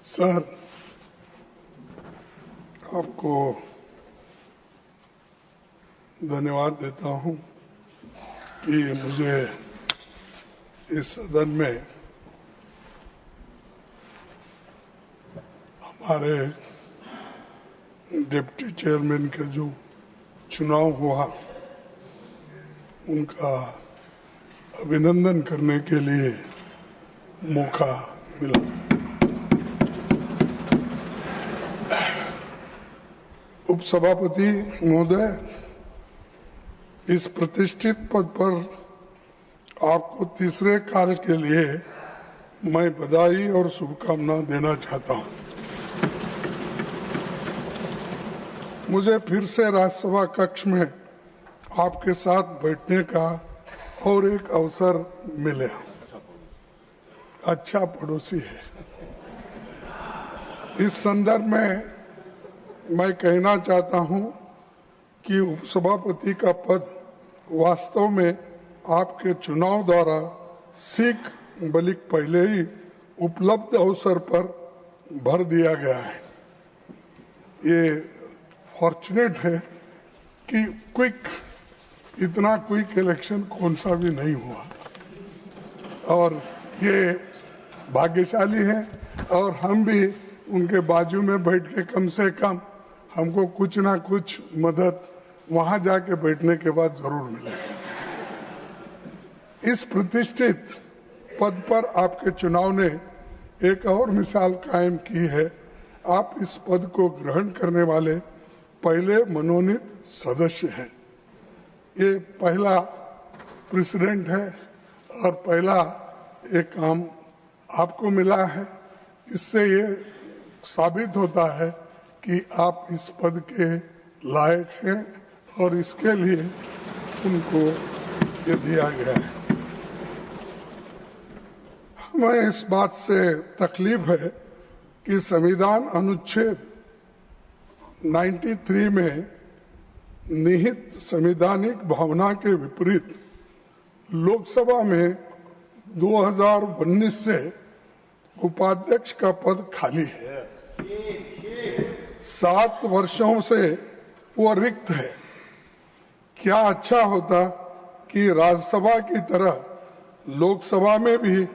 Sir, आपको धन्यवाद देता हूं कि मुझे इस सदन में हमारे डिप्टी चेयरमैन का जो चुनाव हुआ उनका अभिनंदन करने के लिए मौका मिला। उपसभापति महोदय, इस प्रतिष्ठित पद पर आपको तीसरे काल के लिए मैं बधाई और शुभकामना देना चाहता हूं। मुझे फिर से राज्यसभा कक्ष में आपके साथ बैठने का और एक अवसर मिले। अच्छा पड़ोसी है। इस संदर्भ में मैं कहना चाहता हूं कि उपसभापति का पद वास्तव में आपके चुनाव द्वारा सीख बल्कि पहले ही उपलब्ध अवसर पर भर दिया गया है। ये फॉर्चुनेट है कि इतना क्विक इलेक्शन कौन सा भी नहीं हुआ और ये भाग्यशाली है और हम भी उनके बाजू में बैठ के कम से कम हमको कुछ ना कुछ मदद वहां जाके बैठने के बाद जरूर मिलेगी। इस प्रतिष्ठित पद पर आपके चुनाव ने एक और मिसाल कायम की है। आप इस पद को ग्रहण करने वाले पहले मनोनीत सदस्य हैं। ये पहला प्रेसिडेंट है और पहला एक काम आपको मिला है। इससे ये साबित होता है कि आप इस पद के लायक हैं और इसके लिए उनको ये दिया गया है। हमें इस बात से तकलीफ है कि संविधान अनुच्छेद 93 में निहित संवैधानिक भावना के विपरीत लोकसभा में 2019 से उपाध्यक्ष का पद खाली है। 7 वर्षों से वो रिक्त है। क्या अच्छा होता कि राज्यसभा की तरह लोकसभा में भी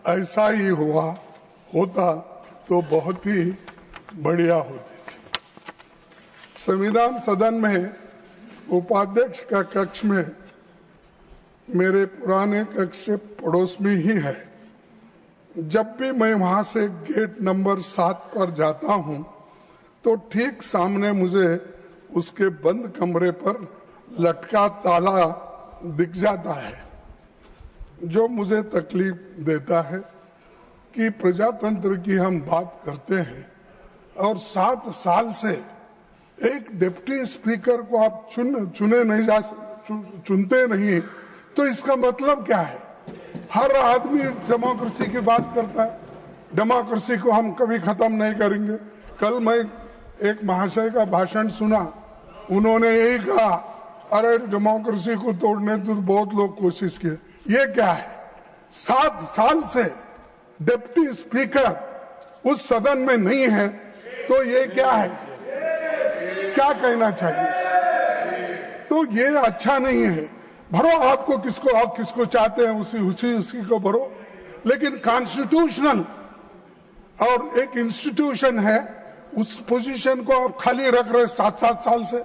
ऐसा ही होता तो बहुत ही बढ़िया होती थी। संविधान सदन में उपाध्यक्ष का कक्ष में मेरे पुराने कक्ष से पड़ोस में ही है। जब भी मैं वहां से गेट नंबर 7 पर जाता हूं तो ठीक सामने मुझे उसके बंद कमरे पर लटका ताला दिख जाता है, जो मुझे तकलीफ देता है कि प्रजातंत्र की हम बात करते हैं और 7 साल से एक डिप्टी स्पीकर को आप चुनते नहीं, तो इसका मतलब क्या है? हर आदमी डेमोक्रेसी की बात करता है। डेमोक्रेसी को हम कभी खत्म नहीं करेंगे। कल मैं एक महाशय का भाषण सुना, उन्होंने यही कहा, अरे डेमोक्रेसी को तोड़ने तो बहुत लोग कोशिश किए। ये क्या है? 7 साल से डिप्टी स्पीकर उस सदन में नहीं है, तो ये क्या है? क्या कहना चाहिए? तो ये अच्छा नहीं है। भरो आपको किसको चाहते हैं उसी को भरो, लेकिन कॉन्स्टिट्यूशनल और एक इंस्टीट्यूशन है, उस पोजीशन को आप खाली रख रहे 7 साल से।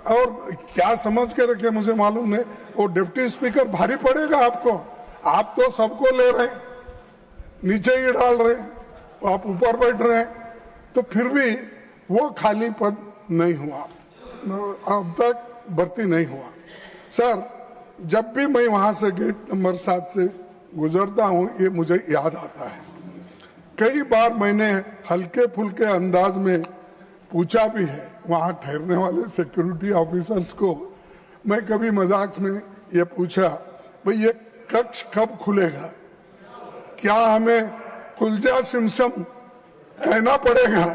और क्या समझ के रखे मुझे मालूम नहीं। वो डिप्टी स्पीकर भारी पड़ेगा आपको। आप तो सबको ले रहे, नीचे ही डाल रहे, आप ऊपर बैठ रहे, तो फिर भी वो खाली पद नहीं हुआ, अब तक भर्ती नहीं हुआ। सर, जब भी मैं वहां से गेट नंबर 7 से गुजरता हूं, ये मुझे याद आता है। कई बार मैंने हल्के फुल्के अंदाज में पूछा भी है वहां ठहरने वाले सिक्योरिटी ऑफिसर्स को। मैं कभी मजाक में ये पूछा, भाई ये कक्ष कब खुलेगा? क्या हमें खुलजा सिमसम कहना पड़ेगा?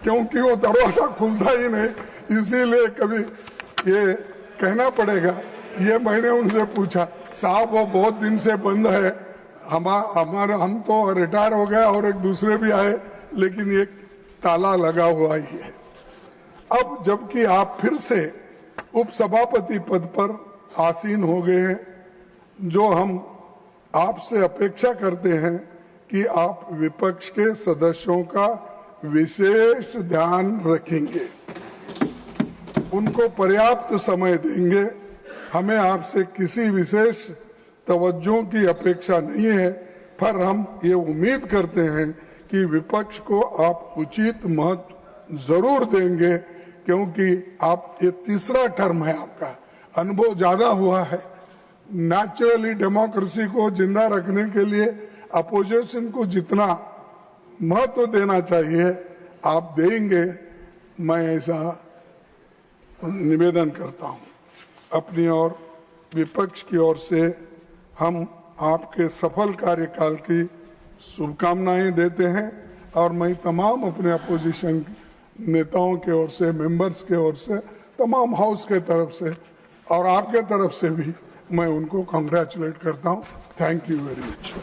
क्योंकि वो दरवाजा खुलता ही नहीं, इसीलिए कभी ये कहना पड़ेगा। ये मैंने उनसे पूछा, साहब वो बहुत दिन से बंद है, हम तो रिटायर हो गए और एक दूसरे भी आए, लेकिन एक ताला लगा हुआ ही है। अब जबकि आप फिर से उपसभापति पद पर आसीन हो गए हैं, जो हम आपसे अपेक्षा करते हैं कि आप विपक्ष के सदस्यों का विशेष ध्यान रखेंगे, उनको पर्याप्त समय देंगे। हमें आपसे किसी विशेष तवज्जो की अपेक्षा नहीं है, पर हम ये उम्मीद करते हैं कि विपक्ष को आप उचित महत्व जरूर देंगे, क्योंकि आप ये तीसरा टर्म है, आपका अनुभव ज्यादा हुआ है। नेचुरली डेमोक्रेसी को जिंदा रखने के लिए अपोजिशन को जितना महत्व देना चाहिए आप देंगे, मैं ऐसा निवेदन करता हूं। अपनी और विपक्ष की ओर से हम आपके सफल कार्यकाल की शुभकामनाएं देते हैं, और मैं तमाम अपने अपोजिशन नेताओं के ओर से, मेंबर्स के ओर से, तमाम हाउस के तरफ से और आपके तरफ से भी मैं उनको कांग्रेचुलेट करता हूं। Thank you very much.